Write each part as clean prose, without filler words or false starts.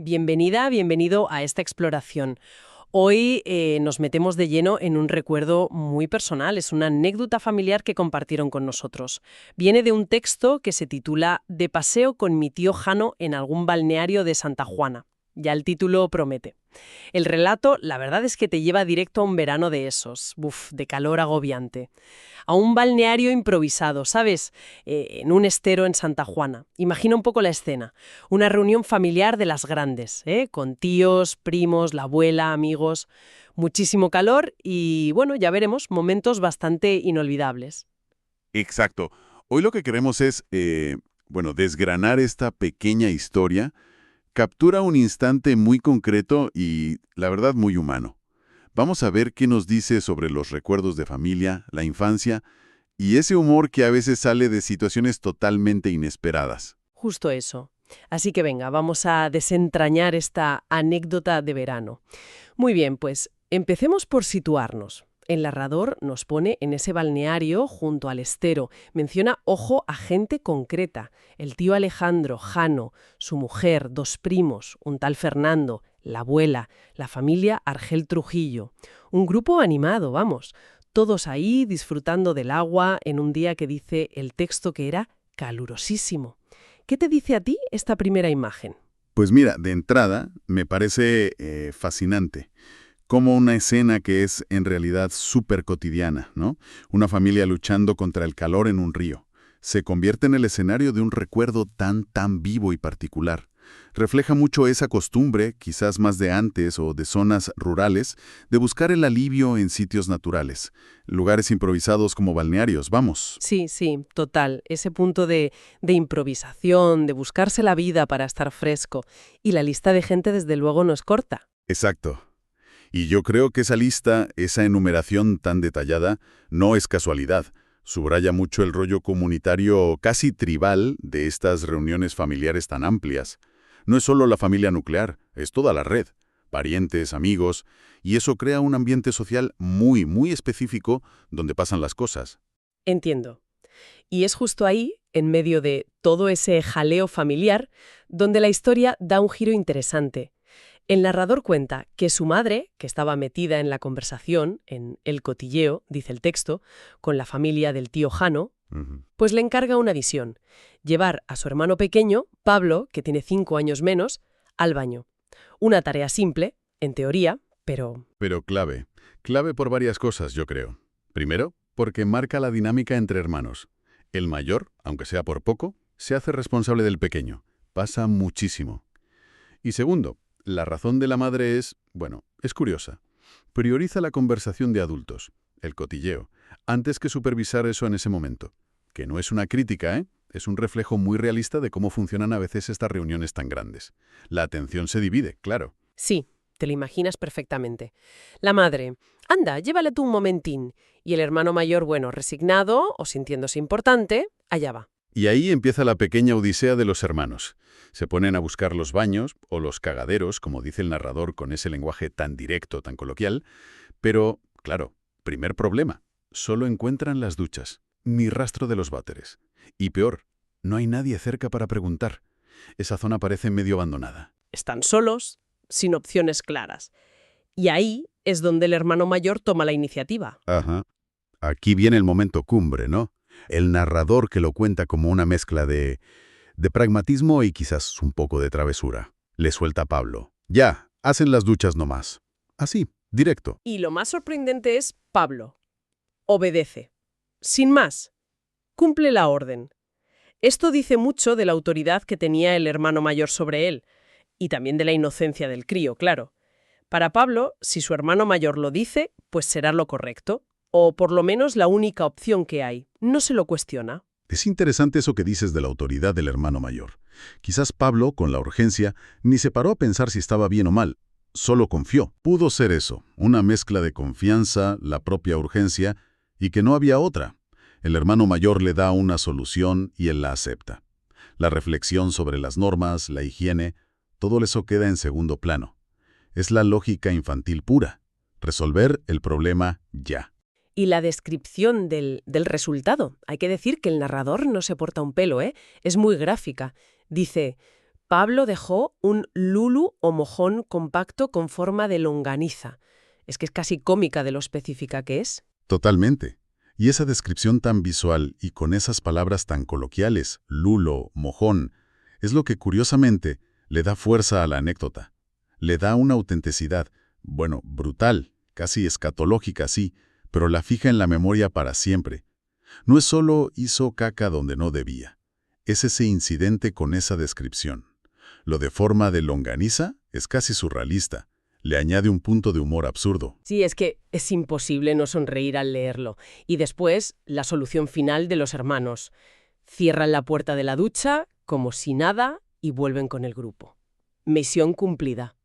Bienvenida, bienvenido a esta exploración. Hoy nos metemos de lleno en un recuerdo muy personal, es una anécdota familiar que compartieron con nosotros. Viene de un texto que se titula De paseo con mi tío Jano en algún balneario de Santa Juana. Ya el título promete. El relato, la verdad es que te lleva directo a un verano de esos, de calor agobiante. A un balneario improvisado, ¿sabes? En un estero en Santa Juana. Imagina un poco la escena. Una reunión familiar de las grandes, con tíos, primos, la abuela, amigos. Muchísimo calor y, bueno, ya veremos, momentos bastante inolvidables. Exacto. Hoy lo que queremos es, desgranar esta pequeña historia. Captura un instante muy concreto y, la verdad, muy humano. Vamos a ver qué nos dice sobre los recuerdos de familia, la infancia y ese humor que a veces sale de situaciones totalmente inesperadas. Justo eso. Así que venga, vamos a desentrañar esta anécdota de verano. Muy bien, pues empecemos por situarnos. El narrador nos pone en ese balneario junto al estero. Menciona, ojo, a gente concreta. El tío Alejandro, Jano, su mujer, dos primos, un tal Fernando, la abuela, la familia Argel Trujillo. Un grupo animado, vamos. Todos ahí disfrutando del agua en un día que dice el texto que era calurosísimo. ¿Qué te dice a ti esta primera imagen? Pues mira, de entrada, me parece fascinante. Como una escena que es en realidad súper cotidiana, ¿no? Una familia luchando contra el calor en un río. Se convierte en el escenario de un recuerdo tan vivo y particular. Refleja mucho esa costumbre, quizás más de antes o de zonas rurales, de buscar el alivio en sitios naturales. Lugares improvisados como balnearios, vamos. Sí, sí, total. Ese punto de improvisación, de buscarse la vida para estar fresco. Y la lista de gente, desde luego, no es corta. Exacto. Y yo creo que esa lista, esa enumeración tan detallada, no es casualidad. Subraya mucho el rollo comunitario casi tribal de estas reuniones familiares tan amplias. No es solo la familia nuclear, es toda la red, parientes, amigos, y eso crea un ambiente social muy específico donde pasan las cosas. Entiendo. Y es justo ahí, en medio de todo ese jaleo familiar, donde la historia da un giro interesante. El narrador cuenta que su madre, que estaba metida en la conversación, en el cotilleo, dice el texto, con la familia del tío Jano, Ujú. pues le encarga una visión: llevar a su hermano pequeño, Pablo, que tiene 5 años menos, al baño. Una tarea simple, en teoría, pero... Pero clave. Clave por varias cosas, yo creo. Primero, porque marca la dinámica entre hermanos. El mayor, aunque sea por poco, se hace responsable del pequeño. Pasa muchísimo. Y segundo, la razón de la madre es curiosa. Prioriza la conversación de adultos, el cotilleo, antes que supervisar eso en ese momento. Que no es una crítica, ¿eh? Es un reflejo muy realista de cómo funcionan a veces estas reuniones tan grandes. La atención se divide, claro. Sí, te lo imaginas perfectamente. La madre: anda, llévale tú un momentín. Y el hermano mayor, bueno, resignado o sintiéndose importante, allá va. Y ahí empieza la pequeña odisea de los hermanos. Se ponen a buscar los baños, o los cagaderos, como dice el narrador con ese lenguaje tan directo, tan coloquial, pero, claro, primer problema, solo encuentran las duchas, ni rastro de los váteres. Y peor, no hay nadie cerca para preguntar. Esa zona parece medio abandonada. Están solos, sin opciones claras. Y ahí es donde el hermano mayor toma la iniciativa. Ajá. Aquí viene el momento cumbre, ¿no? El narrador que lo cuenta como una mezcla de pragmatismo y quizás un poco de travesura. Le suelta a Pablo. Ya, hacen las duchas nomás. Así, directo. Y lo más sorprendente es Pablo. Obedece. Sin más. Cumple la orden. Esto dice mucho de la autoridad que tenía el hermano mayor sobre él, y también de la inocencia del crío, claro. Para Pablo, si su hermano mayor lo dice, pues será lo correcto, o por lo menos la única opción que hay. No se lo cuestiona. Es interesante eso que dices de la autoridad del hermano mayor. Quizás Pablo, con la urgencia, ni se paró a pensar si estaba bien o mal. Solo confió. Pudo ser eso, una mezcla de confianza, la propia urgencia, y que no había otra. El hermano mayor le da una solución y él la acepta. La reflexión sobre las normas, la higiene, todo eso queda en segundo plano. Es la lógica infantil pura. Resolver el problema ya. Y la descripción del resultado. Hay que decir que el narrador no se porta un pelo, ¿eh? Es muy gráfica. Dice: Pablo dejó un lulu o mojón compacto con forma de longaniza. Es que es casi cómica de lo específica que es. Totalmente. Y esa descripción tan visual y con esas palabras tan coloquiales, lulo, mojón, es lo que curiosamente le da fuerza a la anécdota. Le da una autenticidad, bueno, brutal, casi escatológica, sí, pero la fija en la memoria para siempre. No es solo hizo caca donde no debía. Es ese incidente con esa descripción. Lo de forma de longaniza es casi surrealista. Le añade un punto de humor absurdo. Sí, es que es imposible no sonreír al leerlo. Y después, la solución final de los hermanos. Cierran la puerta de la ducha, como si nada, y vuelven con el grupo. Misión cumplida.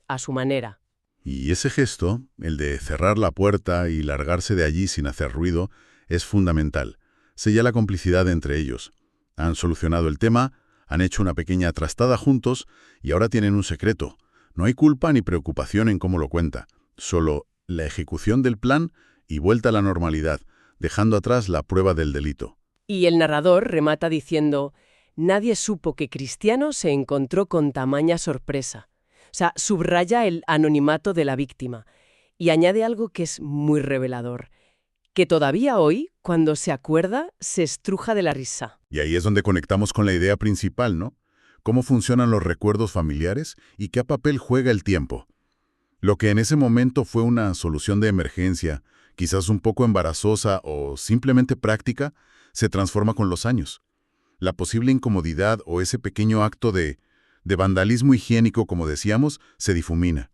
A su manera. Y ese gesto, el de cerrar la puerta y largarse de allí sin hacer ruido, es fundamental. Sella la complicidad entre ellos. Han solucionado el tema, han hecho una pequeña trastada juntos y ahora tienen un secreto. No hay culpa ni preocupación en cómo lo cuenta, solo la ejecución del plan y vuelta a la normalidad, dejando atrás la prueba del delito. Y el narrador remata diciendo: nadie supo que Cristiano se encontró con tamaña sorpresa. O sea, subraya el anonimato de la víctima y añade algo que es muy revelador, que todavía hoy, cuando se acuerda, se estruja de la risa. Y ahí es donde conectamos con la idea principal, ¿no? Cómo funcionan los recuerdos familiares y qué papel juega el tiempo. Lo que en ese momento fue una solución de emergencia, quizás un poco embarazosa o simplemente práctica, se transforma con los años. La posible incomodidad o ese pequeño acto de vandalismo higiénico, como decíamos, se difumina.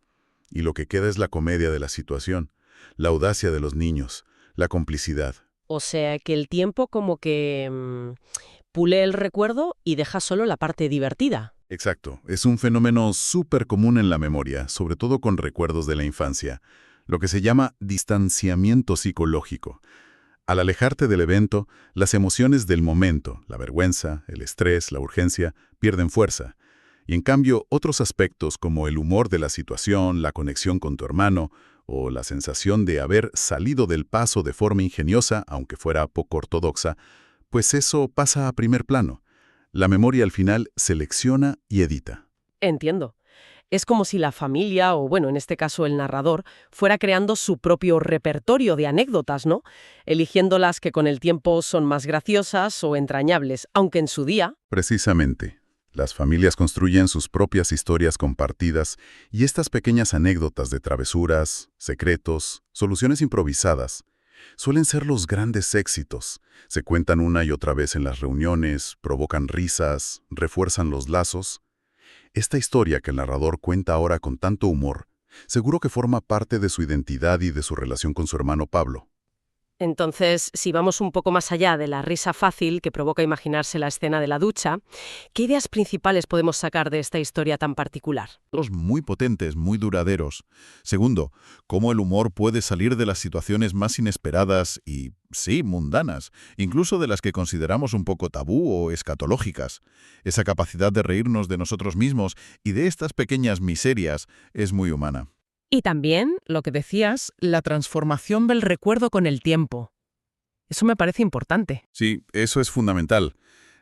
Y lo que queda es la comedia de la situación, la audacia de los niños, la complicidad. O sea, que el tiempo como que pule el recuerdo y deja solo la parte divertida. Exacto, es un fenómeno súper común en la memoria, sobre todo con recuerdos de la infancia, lo que se llama distanciamiento psicológico. Al alejarte del evento, las emociones del momento, la vergüenza, el estrés, la urgencia, pierden fuerza. Y en cambio, otros aspectos como el humor de la situación, la conexión con tu hermano, o la sensación de haber salido del paso de forma ingeniosa, aunque fuera poco ortodoxa, pues eso pasa a primer plano. La memoria al final selecciona y edita. Entiendo. Es como si la familia, o bueno, en este caso el narrador, fuera creando su propio repertorio de anécdotas, ¿no? Eligiendo las que con el tiempo son más graciosas o entrañables, aunque en su día... Precisamente. Las familias construyen sus propias historias compartidas y estas pequeñas anécdotas de travesuras, secretos, soluciones improvisadas, suelen ser los grandes éxitos. Se cuentan una y otra vez en las reuniones, provocan risas, refuerzan los lazos. Esta historia que el narrador cuenta ahora con tanto humor, seguro que forma parte de su identidad y de su relación con su hermano Pablo. Entonces, si vamos un poco más allá de la risa fácil que provoca imaginarse la escena de la ducha, ¿qué ideas principales podemos sacar de esta historia tan particular? Los muy potentes, muy duraderos. Segundo, cómo el humor puede salir de las situaciones más inesperadas y, sí, mundanas, incluso de las que consideramos un poco tabú o escatológicas. Esa capacidad de reírnos de nosotros mismos y de estas pequeñas miserias es muy humana. Y también, lo que decías, la transformación del recuerdo con el tiempo. Eso me parece importante. Sí, eso es fundamental.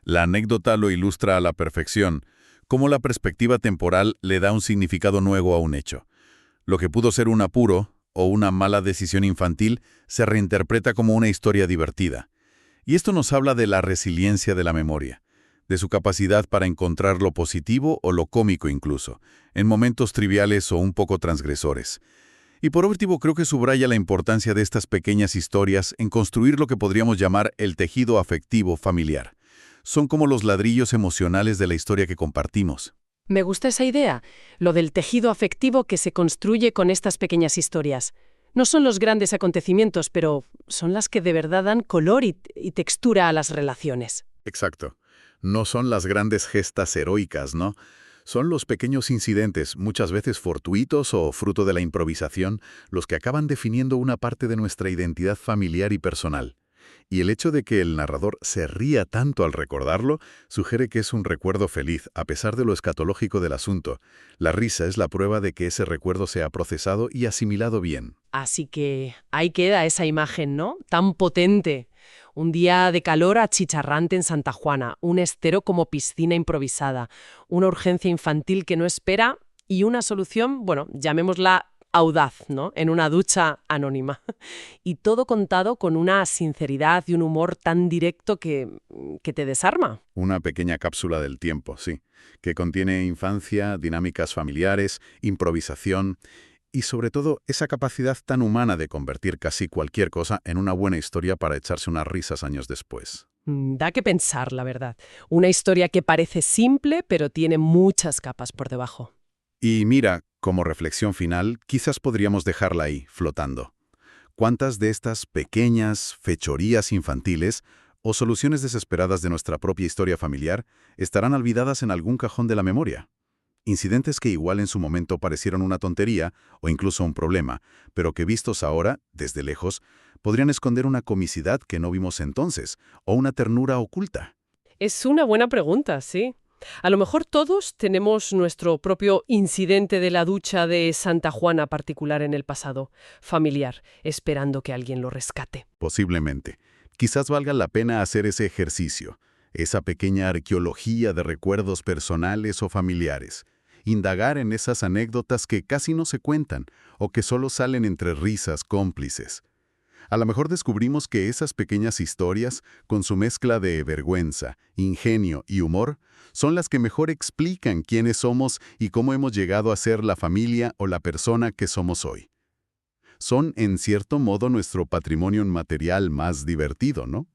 La anécdota lo ilustra a la perfección, cómo la perspectiva temporal le da un significado nuevo a un hecho. Lo que pudo ser un apuro o una mala decisión infantil se reinterpreta como una historia divertida. Y esto nos habla de la resiliencia de la memoria, de su capacidad para encontrar lo positivo o lo cómico incluso, en momentos triviales o un poco transgresores. Y por último, creo que subraya la importancia de estas pequeñas historias en construir lo que podríamos llamar el tejido afectivo familiar. Son como los ladrillos emocionales de la historia que compartimos. Me gusta esa idea, lo del tejido afectivo que se construye con estas pequeñas historias. No son los grandes acontecimientos, pero son las que de verdad dan color y textura a las relaciones. Exacto. No son las grandes gestas heroicas, ¿no? Son los pequeños incidentes, muchas veces fortuitos o fruto de la improvisación, los que acaban definiendo una parte de nuestra identidad familiar y personal. Y el hecho de que el narrador se ría tanto al recordarlo sugiere que es un recuerdo feliz, a pesar de lo escatológico del asunto. La risa es la prueba de que ese recuerdo se ha procesado y asimilado bien. Así que ahí queda esa imagen, ¿no? Tan potente. Un día de calor achicharrante en Santa Juana, un estero como piscina improvisada, una urgencia infantil que no espera y una solución, bueno, llamémosla audaz, ¿no? En una ducha anónima. Y todo contado con una sinceridad y un humor tan directo que te desarma. Una pequeña cápsula del tiempo, sí, que contiene infancia, dinámicas familiares, improvisación y sobre todo esa capacidad tan humana de convertir casi cualquier cosa en una buena historia para echarse unas risas años después. Da que pensar, la verdad. Una historia que parece simple, pero tiene muchas capas por debajo. Y mira, como reflexión final, quizás podríamos dejarla ahí, flotando. ¿Cuántas de estas pequeñas fechorías infantiles o soluciones desesperadas de nuestra propia historia familiar estarán olvidadas en algún cajón de la memoria? Incidentes que igual en su momento parecieron una tontería o incluso un problema, pero que vistos ahora, desde lejos, podrían esconder una comicidad que no vimos entonces o una ternura oculta. Es una buena pregunta, sí. A lo mejor todos tenemos nuestro propio incidente de la ducha de Santa Juana particular en el pasado, familiar, esperando que alguien lo rescate. Posiblemente. Quizás valga la pena hacer ese ejercicio, esa pequeña arqueología de recuerdos personales o familiares. Indagar en esas anécdotas que casi no se cuentan o que solo salen entre risas cómplices. A lo mejor descubrimos que esas pequeñas historias, con su mezcla de vergüenza, ingenio y humor, son las que mejor explican quiénes somos y cómo hemos llegado a ser la familia o la persona que somos hoy. Son, en cierto modo, nuestro patrimonio inmaterial más divertido, ¿no?